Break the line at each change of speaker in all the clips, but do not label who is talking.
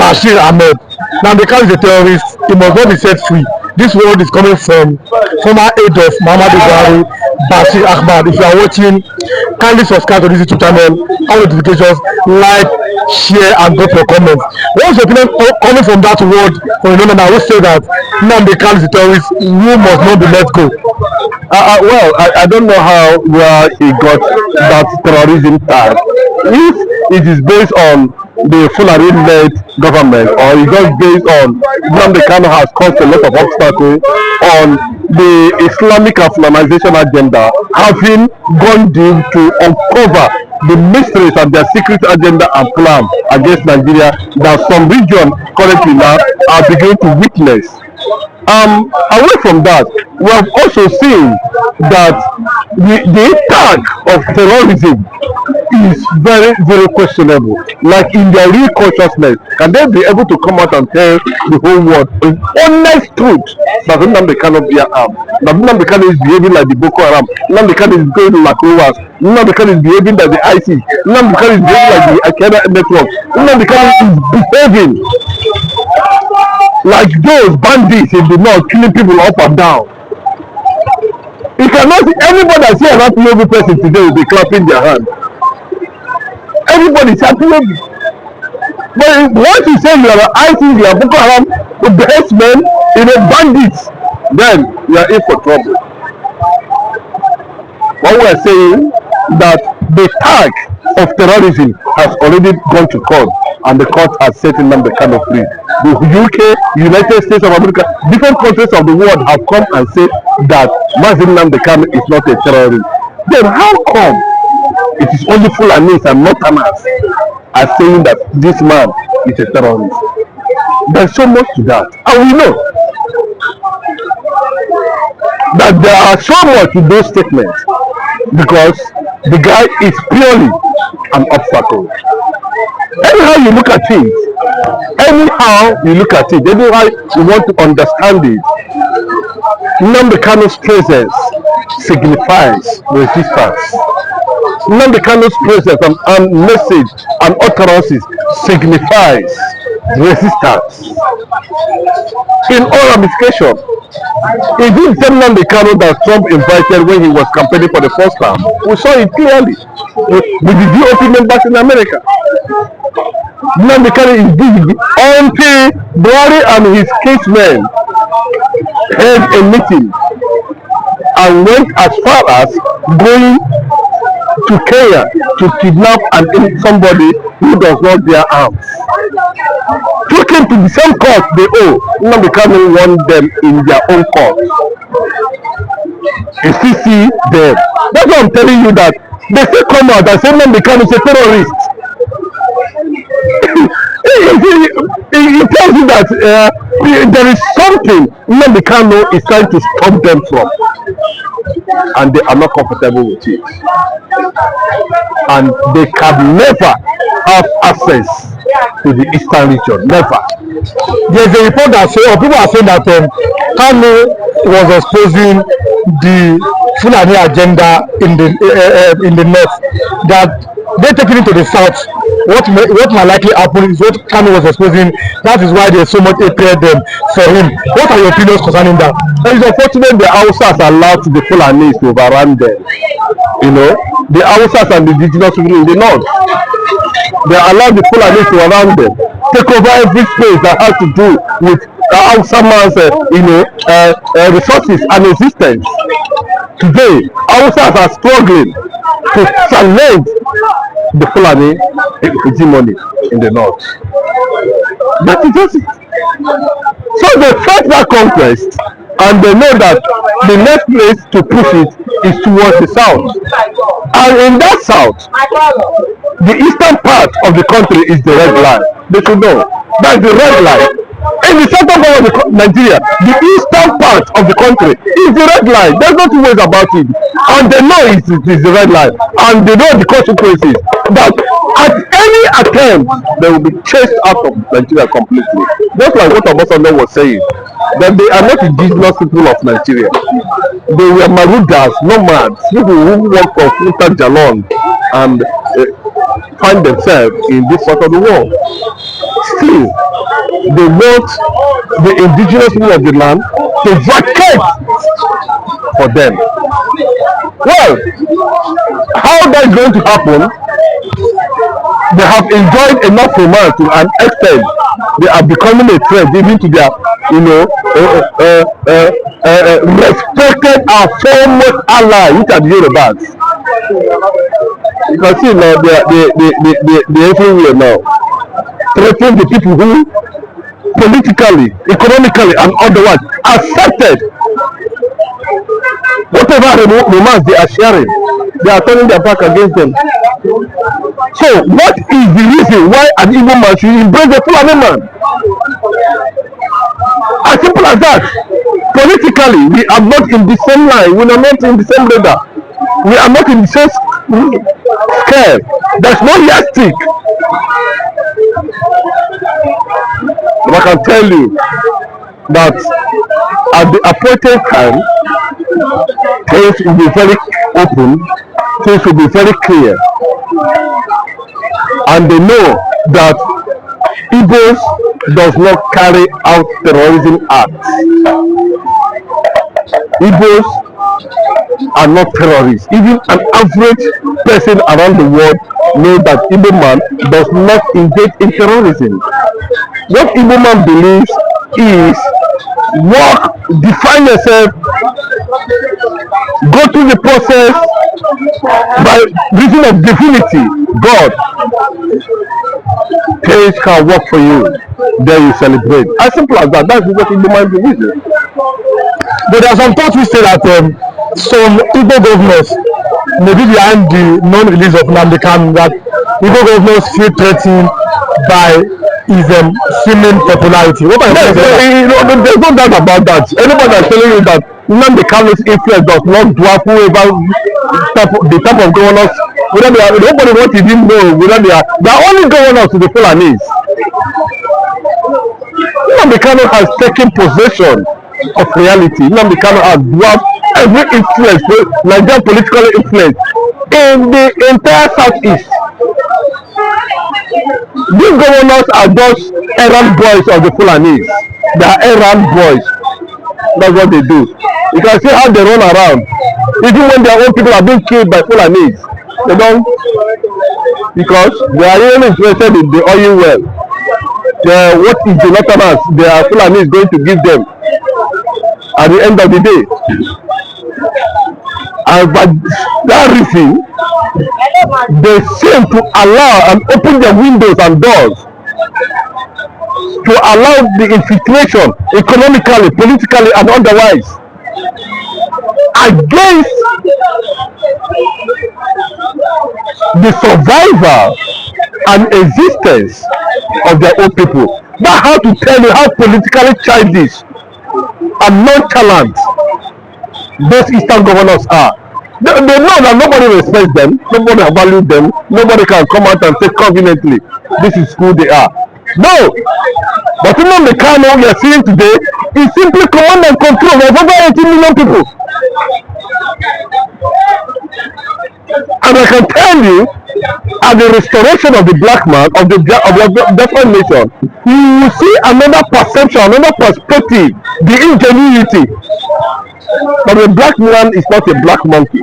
Bashir Ahmad. Nnamdi Kanu is a terrorist. He must not be set free. This word is coming from former aide of Muhammadu Buhari, Bashir Ahmad. If you are watching, kindly subscribe to this YouTube channel, all notifications, like, share, and drop your comments. What's your opinion coming from that word? For a moment, I will say that Nnamdi Kanu is a terrorist who must not be let go.
Well, I don't know how where he got that terrorism tag. If it is based on the Fulani-led government, or it is based on Nnamdi Kanu has caused a lot of obstacles on the Islamic Islamization agenda, having gone deep to uncover the mysteries and their secret agenda and plan against Nigeria that some regions currently now are beginning to witness. Away from that, we have also seen that the tag of terrorism is very, very questionable. Like in their real consciousness, can they be able to come out and tell the whole world an honest truth that Nnamdi Kanu bear arms, that Nnamdi Kanu is behaving like the Boko Haram, Nnamdi Kanu is going like Rovers, Nnamdi Kanu is behaving like the ISIS, Nnamdi Kanu is behaving like the Al-Qaeda network, Nnamdi Kanu is behaving like those bandits in the north, killing people up and down. You cannot see anybody that see an Apiyobi person today will be clapping their hands. Everybody is Apiyobi. But once you say you are ISIS, you are Boko Haram, the herdsmen, bandits, then you are in for trouble. What we are saying that the tag of terrorism has already gone to court, and the court has set Nnamdi Kanu free. The UK, United States of America, different countries of the world have come and said that Nnamdi Kanu is not a terrorist. Then how come it is only Fulanis and Northerners are saying that this man is a terrorist? There's so much to that, and we know that there are so much to those statements because the guy is purely an obstacle. Anyhow you look at it, anyhow you want to understand it, Nnamdi Kanu's presence signifies resistance. Nnamdi Kanu's presence and message and utterances signifies resistance in all ramifications. Is it the Nnamdi Kanu that Trump invited when he was campaigning for the first time? We saw it clearly with the GOP members in America. Nnamdi Kanu is busy until Buhari and his kinsmen held a meeting and went as far as going to Kenya to kidnap and kill somebody who does not bear arms. Took him to the same court they owe. Nnamdi Kanu won them in their own court. You still see them. That's why I'm telling you that they still come out and say Nnamdi Kanu is a terrorist. It tells you that there is something Nnamdi Kanu is trying to stop them from, and they are not comfortable with it, and they can never have access to the eastern region. Never.
There's a report that people are saying that Kanu was exposing the Fulani agenda in the north, that they taking it to the south. What might likely happen is what Kanu was exposing. That is why there's so much hatred for him. What are your opinions concerning that?
It's unfortunate the Hausas allowed the Fulanis to overrun them. The Hausas and the indigenous people in the north, they allowed the Fulanis to overrun them, take over every space that has to do with Hausa man's resources and existence. Today, Hausas are struggling to challenge the Fulani hegemony in the north. That is just it. So they fight that conquest, and they know that the next place to push it is towards the south. And in that south, the eastern part of the country is the red line. They should know that's the red line. In the southern part of Nigeria, the eastern part of the country is the red line. There's no two ways about it. And they know it is the red line. And they know the consequences. That at any attempt, they will be chased out of Nigeria completely. Just like what Obasanjo was saying, that they are not indigenous people of Nigeria. They were marauders, nomads, people who work for Sultan Jalon and find themselves in this part of the world. Still, they want the indigenous people of the land to vacate for them. Well, how that is going to happen? They have enjoyed enough romance to an extent. They are becoming a threat even to their, respected and foremost ally, which are the Yorubas. You can see now they everywhere now, threatening the people who politically, economically, and otherwise accepted whatever romance they are sharing. They are turning their back against them. So, what is the reason why an Igbo man should embrace a Fulani man? As simple as that. Politically, we are not in the same line. We are not in the same radar. We are not in the same scale. There's no yardstick. But I can tell you that at the appointed time, things will be very open, things will be very clear. And they know that Igbos does not carry out terrorism acts. Igbos are not terrorists. Even an average person around the world knows that Igbo man does not engage in terrorism. What Igbo man believes is work, define yourself, go through the process by reason of divinity, God. Things can work for you, then you celebrate. As simple as that. That's what Igbo man believes.
But there are some thoughts we say that some Igbo governors may be behind the non-release of Nnamdi Kanu, that Igbo governors feel threatened by his seeming popularity. What are your
thoughts? There's no doubt about that. Anybody that's telling you that Nnamdi Kanu's influence does not dwarf whoever the type of governors, whether they are, nobody what he didn't know, whether they are only governors to the Fulanis. Nnamdi Kanu has taken possession of reality. Nnamdi Kanu has dwarfed every influence, Nigerian political influence in the entire southeast. These governors are just errand boys of the Fulanis. They are errand boys. That's what they do. You can see how they run around. Even when their own people are being killed by Fulanis, they don't, because they are really interested in the oil well. What is the Northerners their Fulanis going to give them at the end of the day? And by that reason, they seem to allow and open their windows and doors to allow the infiltration economically, politically, and otherwise against the survival and existence of their own people. That's how to tell you how politically childish and nonchalant those Eastern governors are. They know that nobody respects them, nobody values them, nobody can come out and say conveniently, this is who they are. No! But Nnamdi Kanu we are seeing today is simply command and control of over 18 million people. And I can tell you, at the restoration of the black man, of the different nation, you will see another perception, another perspective, the ingenuity. But a black man is not a black monkey.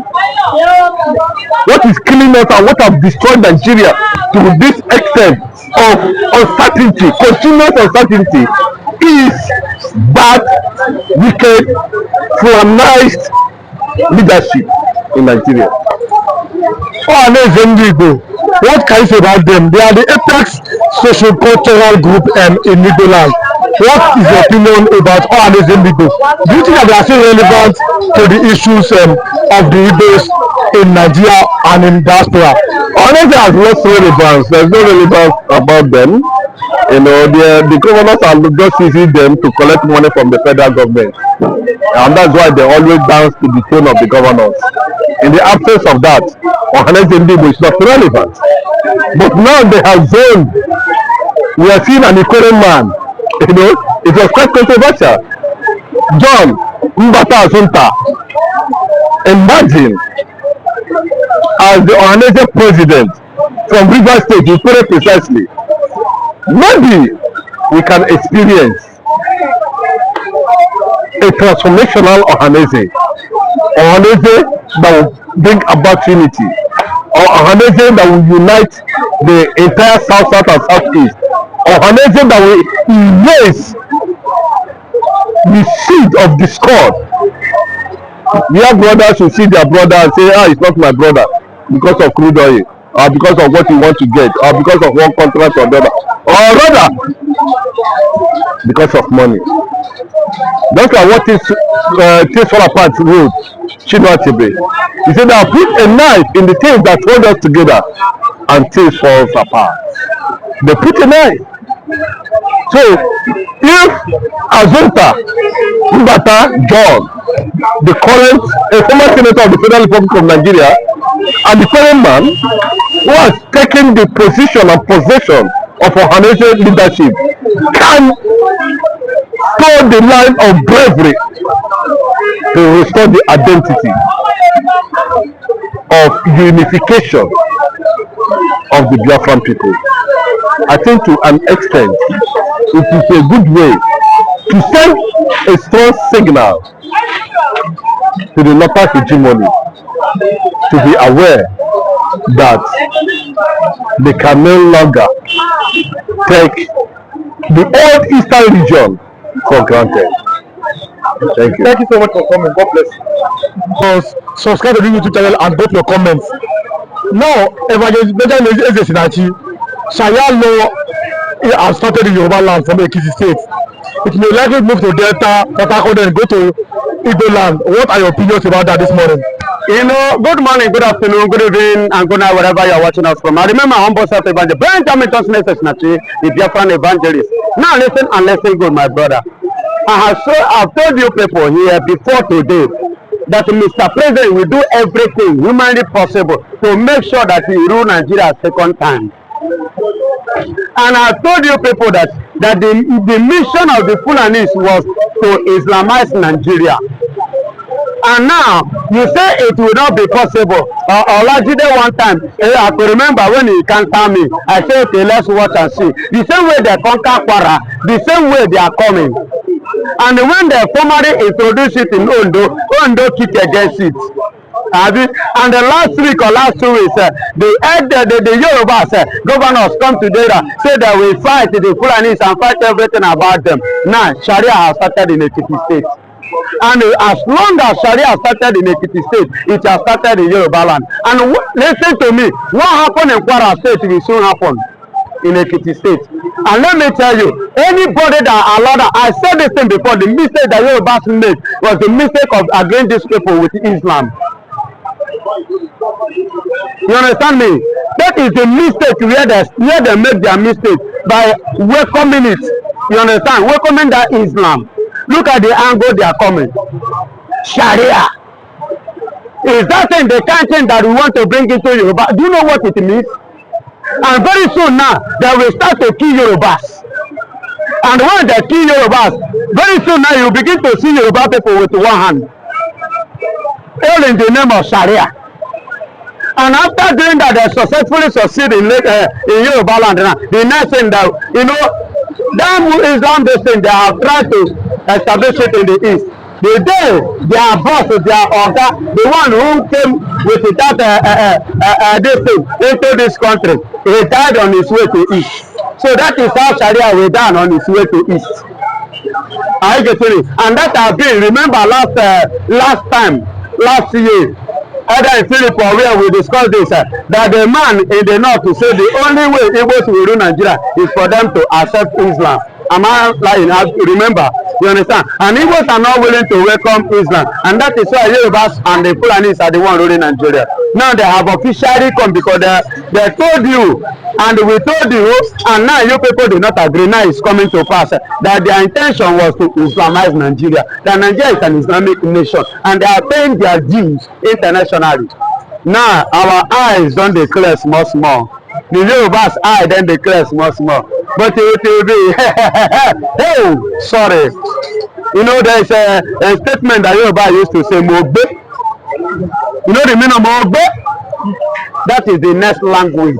What is killing us and what has destroyed Nigeria to this extent of uncertainty, continuous uncertainty, is bad, wicked, colonized leadership in Nigeria.
What can you say about them? They are the apex socio-cultural group in Igbo land. What is your opinion about Ohaneze Igbo? Do you think that they are still relevant to the issues of the Igbos in Nigeria and in diaspora?
Ohaneze has lost relevance. There's no relevance about them. You know, the governors are just using them to collect money from the federal government. And that's why they always dance to the tune of the governors. In the absence of that, Ohaneze Igbo is not relevant. But now they have zoned. We are seeing an equal man. You know, it was quite controversial. John Mbata Azunta, imagine as the Ohaneze president from Rivers State, you put it precisely. Maybe we can experience a transformational Ohanese that will bring about unity, or Ohanese that will unite the entire South and Southeast, Ohanese that will erase the seed of discord. Your brothers will see their brother and say, ah, it's not my brother because of crude oil, or because of what you want to get, or because of one contract or the other, or rather because of money. That's like what is Things Fall Apart wrote, Chinua. He said, I put a knife in the things that hold us together and things falls apart. They put a knife. So if Azunta Mbata John, the current former senator of the Federal Republic of Nigeria, and the current man who has taken the position and possession of Ohanese leadership, can toe the line of bravery to restore the identity of unification of the Biafran people. I think to an extent it is a good way to send a strong signal to the local hegemony to be aware that they can no longer take the old eastern region for granted. Thank you.
Thank you so much for coming. God bless you. Subscribe to the YouTube channel and drop your comments. Now, Evangelist Benjamin Eze Sharia law has started in Yoruba land from Ekiti State. It may likely move to Delta, Port Harcourt, and go to Igbo land. What are your opinions about that this morning?
You know, good morning, good afternoon, good evening, and good night, wherever you are watching us from. I remember humble self evangelist Benjamin the Biafran evangelist. Now listen and listen good, my brother. I've told you people here before today that Mr. President will do everything humanly possible to make sure that he rule Nigeria a second time. And I told you people that the mission of the Fulanis was to Islamize Nigeria. And now you say it will not be possible. Olajide one time, I could remember when he counter me, I said, okay, let's watch and see. The same way they conquer Kwara, the same way they are coming. And when they formally introduced it in Ondo kicked against it. And the last week or last 2 weeks, the Yorubas governors come together, say that we fight the Fulanis and fight everything about them. Now Sharia has started in Ekiti State. And as long as Sharia started in Ekiti State, it has started in Yoruba land. And listen to me, what happened in Kwara State will soon happen in Ekiti State. And let me tell you, anybody that allowed that, I said this thing before, the mistake that Yorubas made was the mistake of agreeing these people with Islam. You understand me? That is the mistake where they make their mistake by welcoming it. You understand? Welcoming that Islam. Look at the angle they are coming. Sharia. Is that thing the kind thing that we want to bring into Yoruba? Do you know what it means? And very soon now, they will start to kill Yorubas. And when they kill Yorubas, very soon now you begin to see Yoruba people with one hand. All in the name of Sharia. And after doing that, they successfully succeed in Yoruba land. The next thing that, you know, that Islam this thing, they have tried to establish it in the East. The day their boss, their order, the one who came with that this thing into this country, he died on his way to East. So that is how Sharia will die on his way to East. I get it. And that has been, remember last year, either in Philip or where we discussed this, that the man in the north to say the only way Igbos will rule Nigeria is for them to accept Islam. Am I lying? Remember, you understand? And Igbos are not willing to welcome Islam, and that is why Yorubas and the Fulanis are the one ruling Nigeria. Now they have officially come because they told you, and we told you, and now you people do not agree. Now it's coming to pass that their intention was to Islamize Nigeria. That Nigeria is an Islamic nation, and they are paying their dues internationally. Now our eyes don't declare small. The Yorubas eye then declare small. But it will be, oh, sorry. You know, there is a statement that Yoruba used to say, Mogbe. You know the meaning of Mogbe? That is the next language.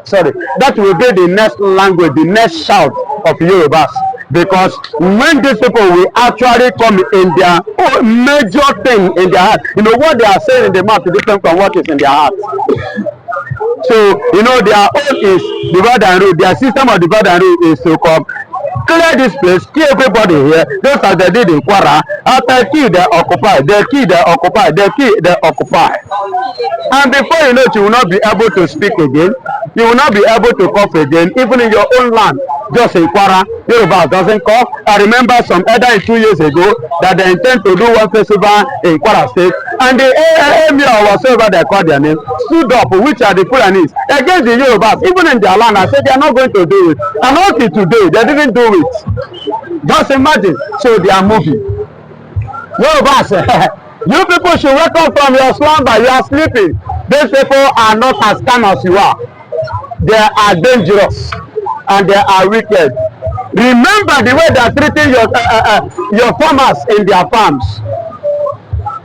Sorry, that will be the next language, the next shout of Yorubas. Because when these people will actually come in their major thing in their heart, you know what they are saying in the mouth is different from what is in their heart. So, you know, their own is divide and rule. Their system of divide and rule is to come clear this place, kill everybody here, just as they did in Kwara. After kill, they occupy, they kill, they occupy, they kill, they occupy. And before you know it, you will not be able to speak again. You will not be able to cough again, even in your own land. Just in Kwara, Yoruba doesn't cough. I remember some elder 2 years ago that they intend to do one festival in Kwara State, and the emir or whatsoever they call their name stood up, which are the Fulanis, against the Yorubas, even in their land. I said they are not going to do it. And until today, they didn't do it. Just imagine. So they are moving. Yorubas, you people should wake up from your slumber. You are sleeping. These people are not as calm as you are. They are dangerous and they are wicked. Remember the way they are treating your farmers in their farms.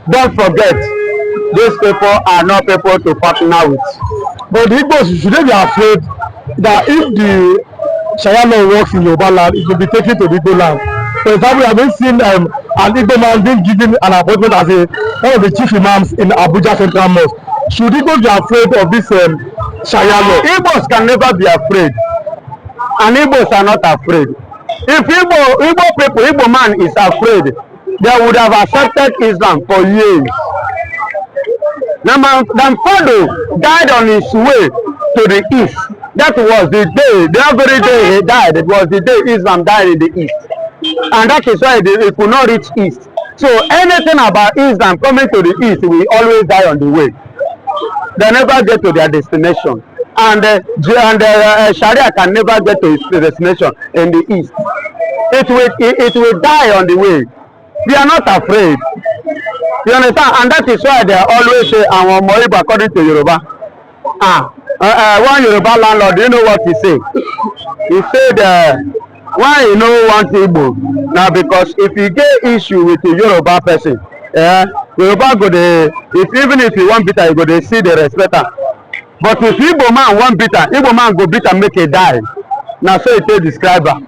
Don't forget, these people are not people to partner with.
But the Igbos, should they be afraid that if the Sharia law works in Yoruba land, it will be taken to the Igbo land? For example, I've been seeing an Igbo man being given an appointment as one of the chief imams in Abuja Central Mosque. Should Igbos be afraid of this Sharia law?
Igbos can never be afraid, and Igbos are not afraid. If Igbo people, Igbo man is afraid, they would have accepted Islam for years. Nnamdi died on his way to the east. That was the day, the very day he died. It was the day Islam died in the east, and that is why they could not reach east. So anything about Islam coming to the east will always die on the way. They never get to their destination, and Sharia can never get to its destination in the east. It will die on the way. We are not afraid. You understand? And that is why they always say, "Àwọn ọmọ Igbo," according to Yoruba. One Yoruba landlord, do you know what he said? He said, why you know want Igbo? Now, because if you get issue with a Yoruba person, Yoruba go dey, even if you want bitter, you go dey see the respecter. But if Igbo man want bitter, Igbo man go bitter make a die. Now, so it is describe her.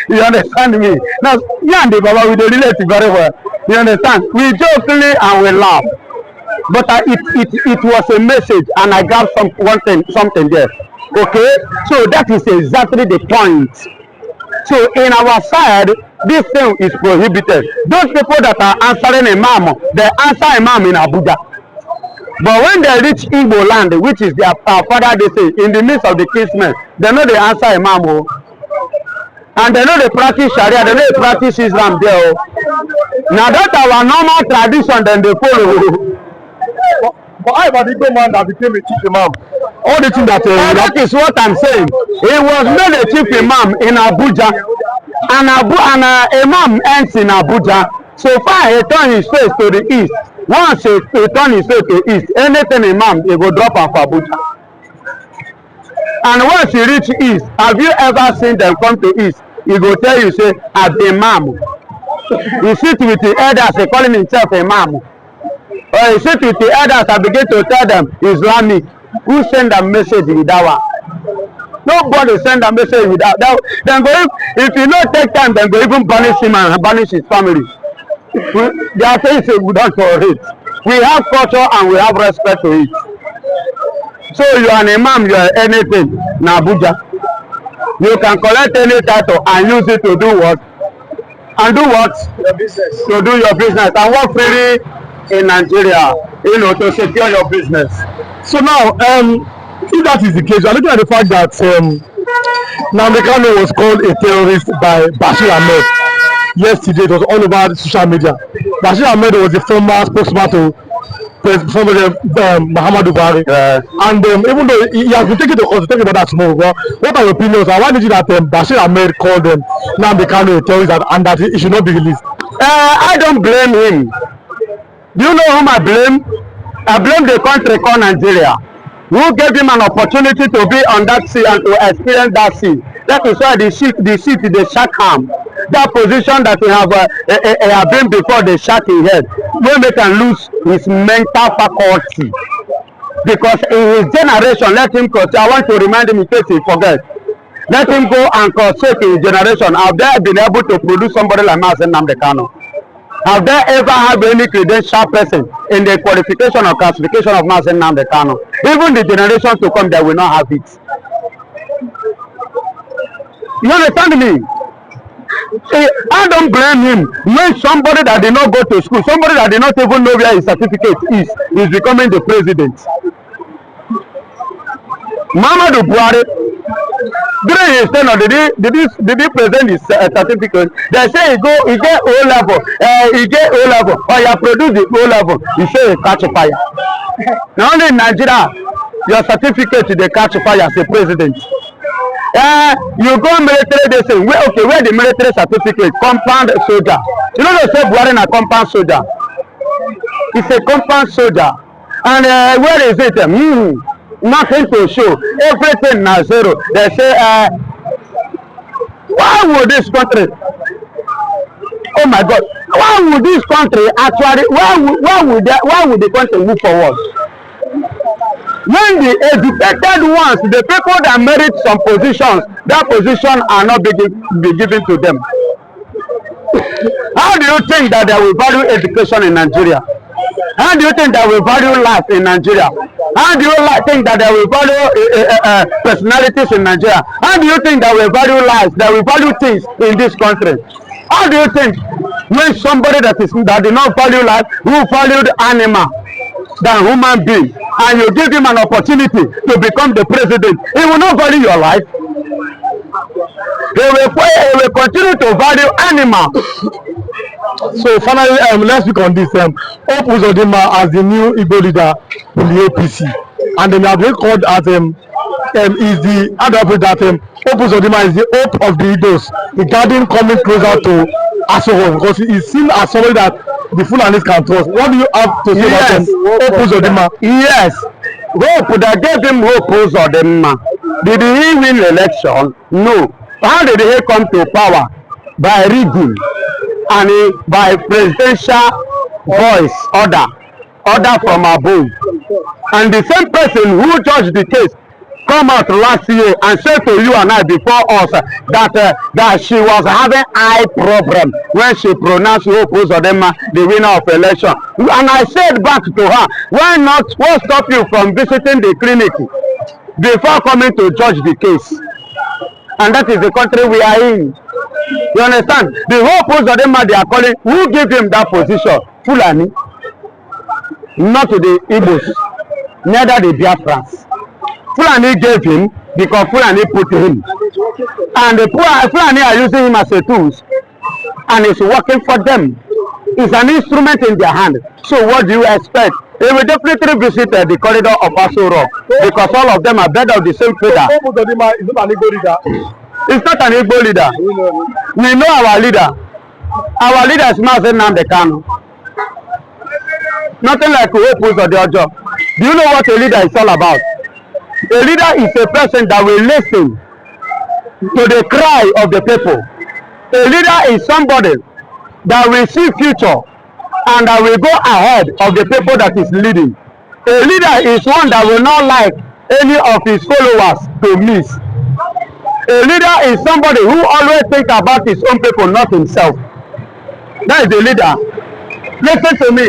You understand me? Now, you and the Baba, we dey relate very well. You understand? We jokingly and we laugh. But it was a message, and I got something there. Okay? So that is exactly the point. So in our side, this thing is prohibited. Those people that are answering Imam, they answer Imam in Abuja. But when they reach Igbo land, which is their father, they say, in the midst of the Christmas, they know they answer Imam. And they know they practice Sharia, they know they practice Islam there. Now that's our normal tradition, then they follow.
But I about the Igbo man that became a chief imam. All the things that
that is what I'm saying. He was made a chief imam in Abuja, and imam ends in Abuja. So far he turned his face to the east. Once he turn his face to the east, anything imam he go drop am for Abuja. And once he reach east, have you ever seen them come to east? He go tell you, say, as imam. He sit with the elders, he calling himself imam. Or he sit with the elders and begin to tell them Islamic. Who send a message with that one? Nobody send a message with that. Then go, if you not take time, then go even banish him and banish his family. They are saying we don't tolerate. We have culture and we have respect to it. So you are an imam, you are anything in Abuja. You can collect any title and use it to do what? And do what? Your business. To do your business and work freely in Nigeria, you know, to secure your business.
So now, if that is the case, we are looking at the fact that Nnamdi Kanu was called a terrorist by Bashir Ahmad. Yesterday, it was all over social media. Bashir Ahmad was the former spokesman to President Muhammadu Buhari. And even though he has been taken to court to talk about that tomorrow, what are your opinions? And why did you that Bashir Ahmad called Nnamdi Kanu a terrorist and that he should not be released?
I don't blame him. Do you know whom I blame? I blame the country called Nigeria, who gave him an opportunity to be on that sea and to experience that sea. That is why the seat they shut him. That position that he have been before they shut his head, when they can lose his mental faculty. because in his generation, let him go. I want to remind him in case he forget. Let him go and forsake his generation. Have they been able to produce somebody like Nnamdi Kanu? Have they ever had any credential person in the qualification or classification of Nnamdi Kanu? Even the generation to come, they will not have it. You understand me? I don't blame him when somebody that did not go to school, somebody that did not even know where his certificate is becoming the president. Muhammadu Buhari, during his tenure, did he present his certificate? They say he get O level, he get O level, or you produce the O level. He say he catch fire. Now only in Nigeria, your certificate they catch fire as a president. You go military, they say, where the military certificate? Compound soldier. You know they say Buhari na compound soldier. It's a compound soldier. And where is it? Nothing to show. Everything na zero. They say, why would this country? Oh my God! Why would this country actually? Why would the country move forward? When the educated ones, the people that merit some positions, that position are not be given to them. How do you think that they will value education in Nigeria? How do you think that we value life in Nigeria? How do you think that they will value personalities in Nigeria? How do you think that we value lives, that we value things in this country? How do you think when somebody that did not value life, who valued animal than human being, and you give him an opportunity to become the president, he will not value your life. He will continue to value animal.
So finally, let's speak on this. Hope Uzodinma as the new Igbo leader in the APC, and then have been called as is the Hope Uzodinma is the hope of the Igbos regarding coming closer to Aso, because he is seen as somebody that the Fulanis can trust. What do you have to say about Hope Uzodinma?
Yes, hope that gave him Hope Uzodinma. Did he win the election? No. How did he come to power? By rigging and by presidential voice order from above. And the same person who judged the case come out last year and said to you and I before us that she was having eye problem when she pronounced Hope Uzodinma the winner of election. And I said back to her, what stop you from visiting the clinic before coming to judge the case? And that is the country we are in. You understand? The Hope Uzodinma they are calling, who gave him that position? Fulani. Not to the Igbos, neither the Biafrans. Fulani gave him because Fulani put him. And the Fulani are using him as a tool. And it's working for them. It's an instrument in their hand. So what do you expect? They will definitely visit the corridor of Aso Rock because all of them are bed of the same feather.
Hope Uzodinma is not an Igbo leader.
It's not an Igbo leader. We know our leader. Our leader is Nnamdi Kanu. Nothing like Hope Uzodinma. Do you know what a leader is all about? A leader is a person that will listen to the cry of the people. A leader is somebody that will see future and that will go ahead of the people that is leading. A leader is one that will not like any of his followers to miss. A leader is somebody who always thinks about his own people, not himself. That is the leader. Listen to me.